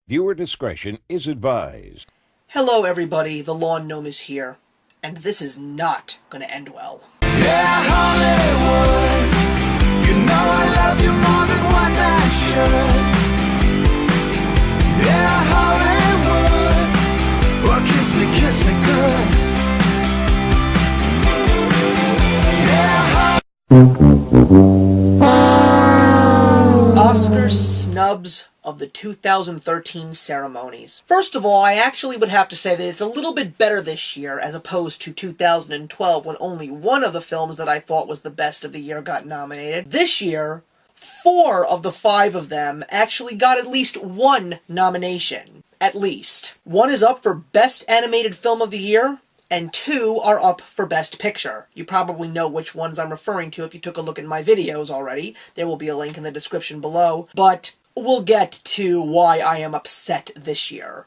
Viewer discretion is advised. Hello everybody, the Lawn Gnome is here, and this is not gonna end well. Yeah, Hollywood, you know I love you more than one man should. Yeah, Hollywood, well kiss me good. Yeah, Oscar Snubs of the 2013 ceremonies. First of all, I actually would have to say that it's a little bit better this year as opposed to 2012 when only one of the films that I thought was the best of the year got nominated. This year, 4 of the 5 of them actually got at least one nomination. At least. 1 is up for Best Animated Film of the Year, and 2 are up for Best Picture. You probably know which ones I'm referring to if you took a look at my videos already. There will be a link in the description below, but we'll get to why I am upset this year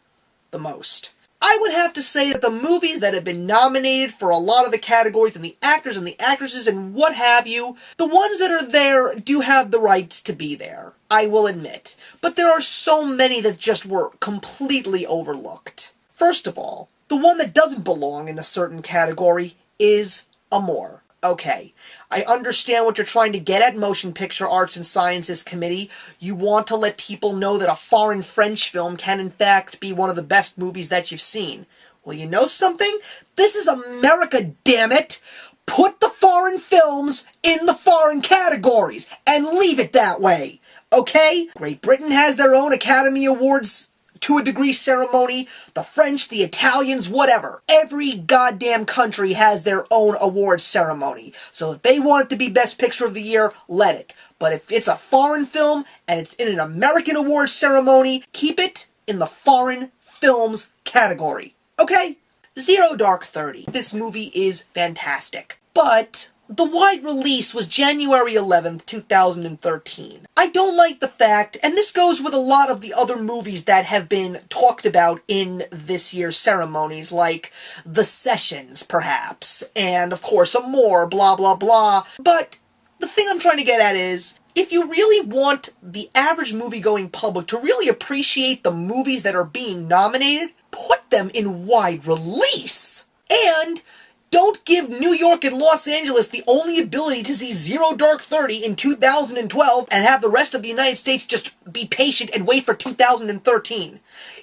the most. I would have to say that the movies that have been nominated for a lot of the categories and the actors and the actresses and what have you, the ones that are there do have the rights to be there, I will admit. But there are so many that just were completely overlooked. First of all, the one that doesn't belong in a certain category is Amour. Okay, I understand what you're trying to get at, Motion Picture Arts and Sciences Committee. You want to let people know that a foreign French film can in fact be one of the best movies that you've seen. Well, you know something? This is America, damn it! Put the foreign films in the foreign categories, and leave it that way, okay? Great Britain has their own Academy Awards to a degree ceremony, the French, the Italians, whatever. Every goddamn country has their own awards ceremony. So if they want it to be Best Picture of the Year, let it. But if it's a foreign film and it's in an American awards ceremony, keep it in the foreign films category. Okay? Zero Dark 30. This movie is fantastic. But the wide release was January 11th, 2013. I don't like the fact, and this goes with a lot of the other movies that have been talked about in this year's ceremonies, like The Sessions, perhaps, and of course Amour, blah blah blah. But the thing I'm trying to get at is, if you really want the average movie-going public to really appreciate the movies that are being nominated, put them in wide release! And don't give New York and Los Angeles the only ability to see Zero Dark 30 in 2012 and have the rest of the United States just be patient and wait for 2013.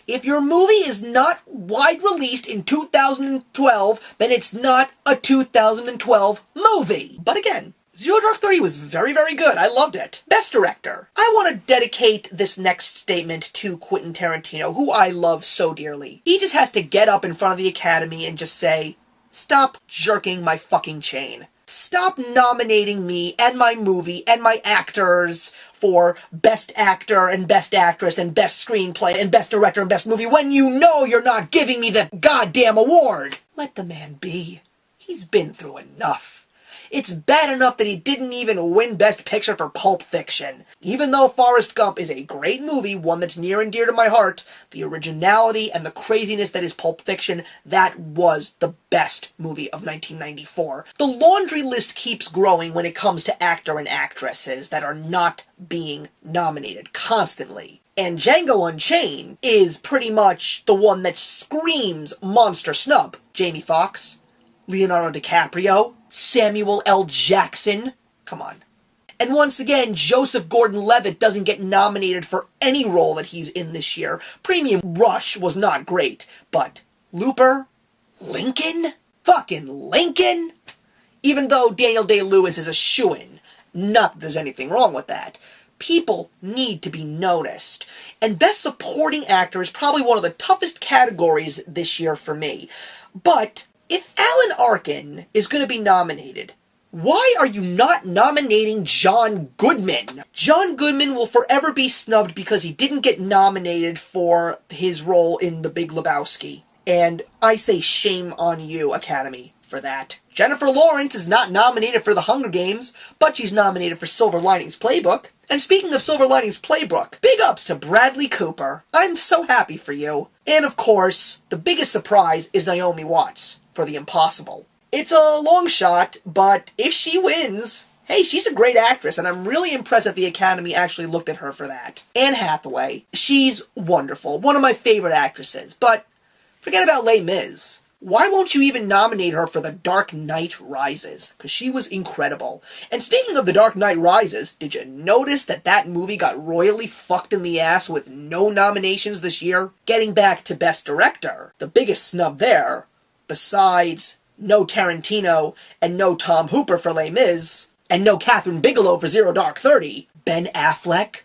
If your movie is not wide released in 2012, then it's not a 2012 movie. But again, Zero Dark 30 was very, very good. I loved it. Best Director. I want to dedicate this next statement to Quentin Tarantino, who I love so dearly. He just has to get up in front of the Academy and just say, "Stop jerking my fucking chain. Stop nominating me and my movie and my actors for Best Actor and Best Actress and Best Screenplay and Best Director and Best Movie when you know you're not giving me the goddamn award." Let the man be. He's been through enough. It's bad enough that he didn't even win Best Picture for Pulp Fiction. Even though Forrest Gump is a great movie, one that's near and dear to my heart, the originality and the craziness that is Pulp Fiction, that was the best movie of 1994. The laundry list keeps growing when it comes to actor and actresses that are not being nominated constantly. And Django Unchained is pretty much the one that screams monster snub. Jamie Foxx, Leonardo DiCaprio, Samuel L. Jackson. Come on. And once again, Joseph Gordon-Levitt doesn't get nominated for any role that he's in this year. Premium Rush was not great, but Looper? Lincoln? Fucking Lincoln? Even though Daniel Day-Lewis is a shoo-in. Not that there's anything wrong with that. People need to be noticed. And Best Supporting Actor is probably one of the toughest categories this year for me. But if Alan Arkin is going to be nominated, why are you not nominating John Goodman? John Goodman will forever be snubbed because he didn't get nominated for his role in The Big Lebowski. And I say shame on you, Academy, for that. Jennifer Lawrence is not nominated for The Hunger Games, but she's nominated for Silver Linings Playbook. And speaking of Silver Linings Playbook, big ups to Bradley Cooper. I'm so happy for you. And of course, the biggest surprise is Naomi Watts for The Impossible. It's a long shot, but if she wins, hey, she's a great actress, and I'm really impressed that the Academy actually looked at her for that. Anne Hathaway, she's wonderful, one of my favorite actresses, but forget about Les Mis. Why won't you even nominate her for The Dark Knight Rises? Because she was incredible. And speaking of The Dark Knight Rises, did you notice that that movie got royally fucked in the ass with no nominations this year? Getting back to Best Director, the biggest snub there, besides no Tarantino and no Tom Hooper for Les Mis, and no Catherine Bigelow for Zero Dark 30, Ben Affleck,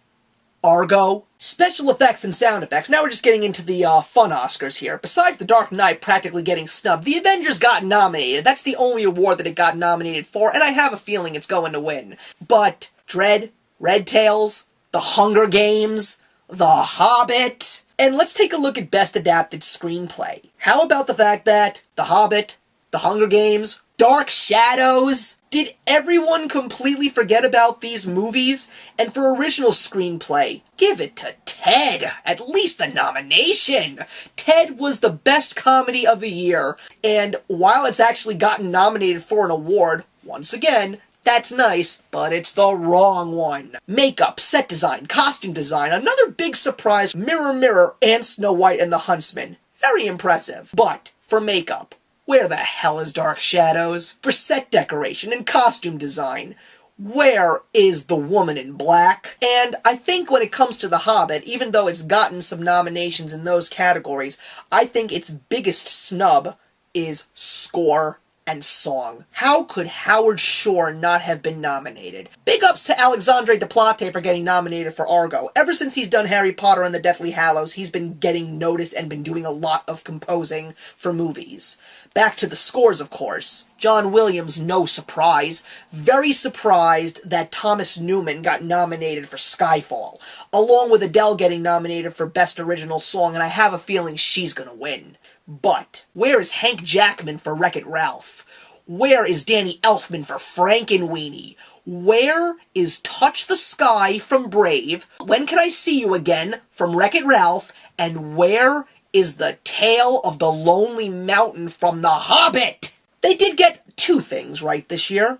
Argo, special effects and sound effects. Now we're just getting into the fun Oscars here. Besides The Dark Knight practically getting snubbed, The Avengers got nominated. That's the only award that it got nominated for, and I have a feeling it's going to win. But Dredd, Red Tails, The Hunger Games, The Hobbit, and let's take a look at Best Adapted Screenplay. How about the fact that The Hobbit, The Hunger Games, Dark Shadows? Did everyone completely forget about these movies? And for original screenplay, give it to Ted. At least a nomination. Ted was the best comedy of the year. And while it's actually gotten nominated for an award, once again, that's nice, but it's the wrong one. Makeup, set design, costume design, another big surprise, Mirror Mirror and Snow White and the Huntsman. Very impressive. But for makeup, where the hell is Dark Shadows? For set decoration and costume design, where is The Woman in Black? And I think when it comes to The Hobbit, even though it's gotten some nominations in those categories, I think its biggest snub is score and song. How could Howard Shore not have been nominated? Big ups to Alexandre Desplat for getting nominated for Argo. Ever since he's done Harry Potter and the Deathly Hallows, he's been getting noticed and been doing a lot of composing for movies. Back to the scores, of course. John Williams, no surprise. Very surprised that Thomas Newman got nominated for Skyfall, along with Adele getting nominated for Best Original Song, and I have a feeling she's gonna win. But where is Hank Jackman for Wreck-It Ralph? Where is Danny Elfman for Frankenweenie? Where is Touch the Sky from Brave? When Can I See You Again from Wreck-It Ralph? And where is The Tale of the Lonely Mountain from The Hobbit? They did get two things right this year.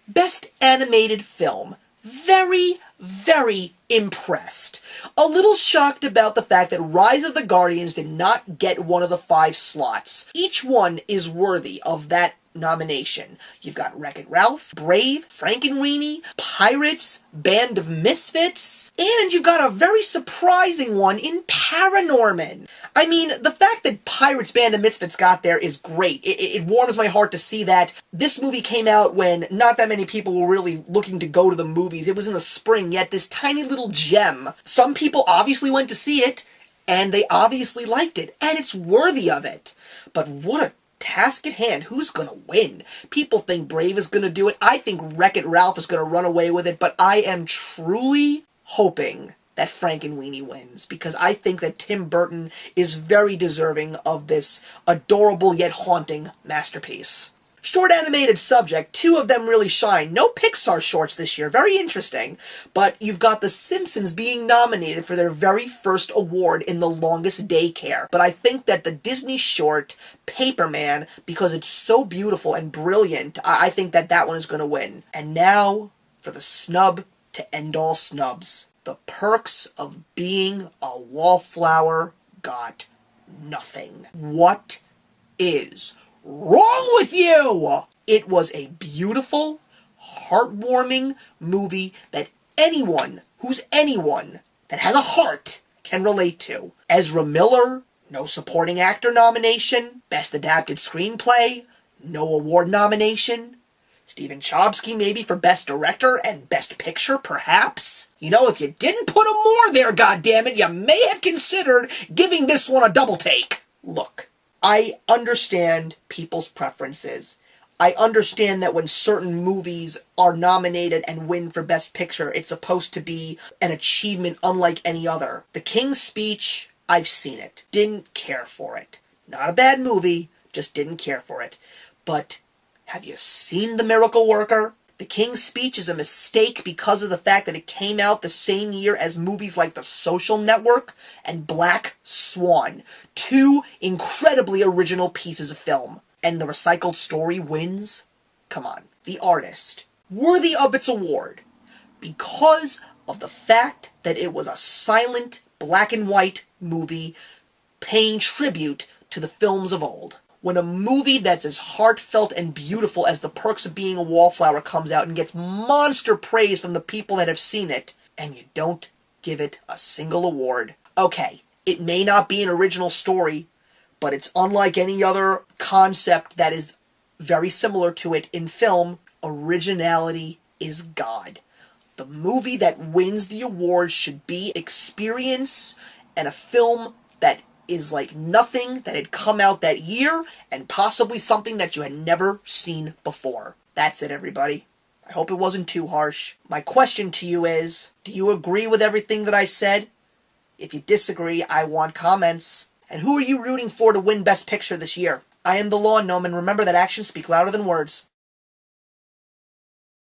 Best Animated Film. Very, very impressed. A little shocked about the fact that Rise of the Guardians did not get one of the 5 slots. Each one is worthy of that nomination. You've got Wreck-It Ralph, Brave, Frankenweenie, Pirates, Band of Misfits, and you've got a very surprising one in Paranorman. I mean, the fact that Pirates, Band of Misfits got there is great. It warms my heart to see that. This movie came out when not that many people were really looking to go to the movies. It was in the spring, yet this tiny little gem. Some people obviously went to see it, and they obviously liked it, and it's worthy of it. But what a task at hand. Who's gonna win? People think Brave is gonna do it. I think Wreck-It Ralph is gonna run away with it, but I am truly hoping that Frankenweenie wins, because I think that Tim Burton is very deserving of this adorable yet haunting masterpiece. Short animated subject, 2 of them really shine. No Pixar shorts this year, very interesting. But you've got The Simpsons being nominated for their very first award in the longest daycare. But I think that the Disney short, Paperman, because it's so beautiful and brilliant, I think that that one is going to win. And now, for the snub to end all snubs. The Perks of Being a Wallflower got nothing. What is wrong with you? It was a beautiful, heartwarming movie that anyone that has a heart can relate to. Ezra Miller, no supporting actor nomination. Best Adapted Screenplay, no award nomination. Stephen Chbosky maybe for Best Director and Best Picture, perhaps? You know, if you didn't put a more there, goddammit, you may have considered giving this one a double take. Look, I understand people's preferences. I understand that when certain movies are nominated and win for Best Picture, it's supposed to be an achievement unlike any other. The King's Speech, I've seen it. Didn't care for it. Not a bad movie, just didn't care for it. But have you seen The Miracle Worker? The King's Speech is a mistake because of the fact that it came out the same year as movies like The Social Network and Black Swan. 2 incredibly original pieces of film. And the recycled story wins? Come on. The Artist, worthy of its award because of the fact that it was a silent, black and white movie paying tribute to the films of old. When a movie that's as heartfelt and beautiful as The Perks of Being a Wallflower comes out and gets monster praise from the people that have seen it, and you don't give it a single award. Okay, it may not be an original story, but it's unlike any other concept that is very similar to it in film. Originality is God. The movie that wins the award should be experience and a film that is like nothing that had come out that year and possibly something that you had never seen before. That's it, everybody. I hope it wasn't too harsh. My question to you is, do you agree with everything that I said? If you disagree, I want comments. And who are you rooting for to win Best Picture this year? I am the Lawn Gnome, and remember that actions speak louder than words.